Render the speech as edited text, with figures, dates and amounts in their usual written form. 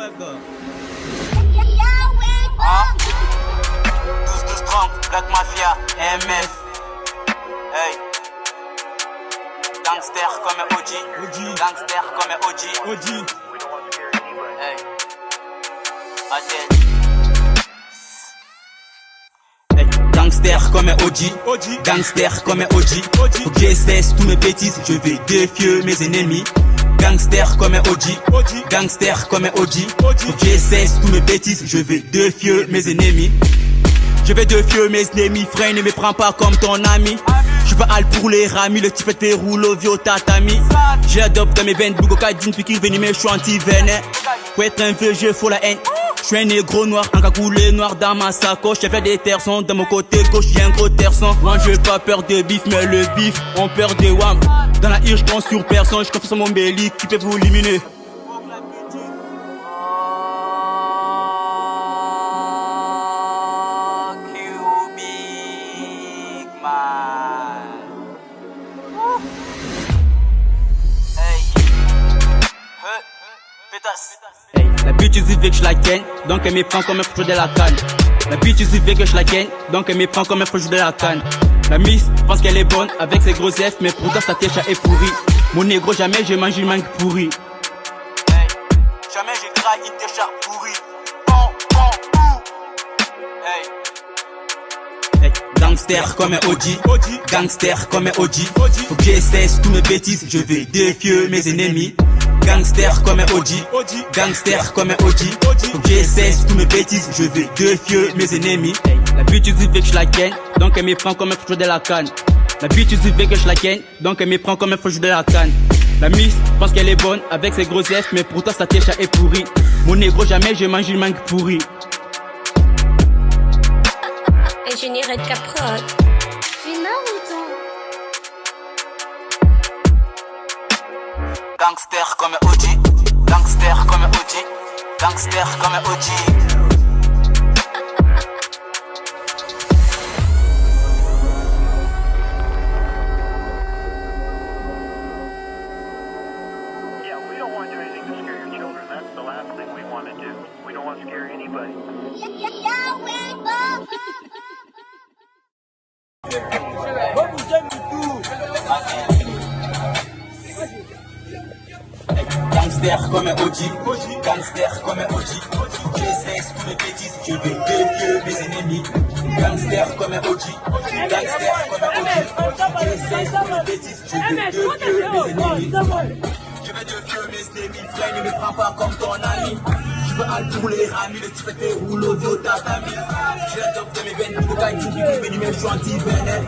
12 strong, Black Mafia, MF. Hey. Gangster comme OG. Gangster comme OG. Hey. Adèle. Gangster comme OG, gangster comme OG. Faut que j'essaie tous mes bêtises, je vais défier mes ennemis. Gangster comme OG, gangster comme OG. Faut que j'essaie tous mes bêtises, je vais défier mes ennemis. Je vais défier mes ennemis, frère, ne me prends pas comme ton ami. J'suis pas hal pour les ramis, le type te roule au vieux tatami. J'adopte dans mes veines, Bougo Kadine, puis qui venu mais j'suis anti-venin. Pour être un vieux jeu, faut la haine. J'suis un négro noir, un cagoulé noir dans ma sacoche. J'ai fait des terçons, dans mon côté gauche, j'ai un gros terçon. Moi j'ai pas peur de bif, mais le bif, on peur de wham. Dans la hire, j'compte sur personne, j'confie sur mon belly qui peut vous éliminer. Hey, la bitch veut que je la ken, donc elle me prend comme un fruit de la canne. La bitch veut que je la ken, donc elle me prend comme un fruit de la canne. La miss pense qu'elle est bonne avec ses gros F, mais pourtant sa tête est pourrie. Mon négro, jamais je mange une mangue pourrie. Hey, jamais je graille une tête pourrie. Hey. Gangster comme un OG, gangster comme un OG. Faut que j'essaie tous mes bêtises, je vais défier mes ennemis. Gangster comme un OG, gangster comme un OG. Faut que j'essaie tous mes bêtises, je vais défier mes ennemis. La bitch veut que je la ken, donc elle me prend comme un fruit de la canne. La bitch veut que je la ken, donc elle me prend comme un fruit de la canne. La miss pense qu'elle est bonne avec ses gros F, mais pourtant sa tête est pourrie. Mon négro, jamais je mange une mangue pourrie. Ingénieur de Caprod. Gangster comme OG, gangster comme OG, gangster comme OG. Yeah, we don't want to do anything to scare your children. That's the last thing we want to do. We don't want to scare anybody. Gangster comme un OG, gangster comme un OG. J'essaie tous mes bêtises, je vais défier mes ennemis. Gangster comme un OG, gangster comme un OG. J'essaie tous mes bêtises, je vais défier mes ennemis. Je vais défier mes ennemis, frère, ne me prends pas comme ton ami. Je veux hal pour les ramis, le type te roule au vieux tatami. J'adopte mes veines, Bougo Kadine, puis qui venu mais j'suis anti-venin.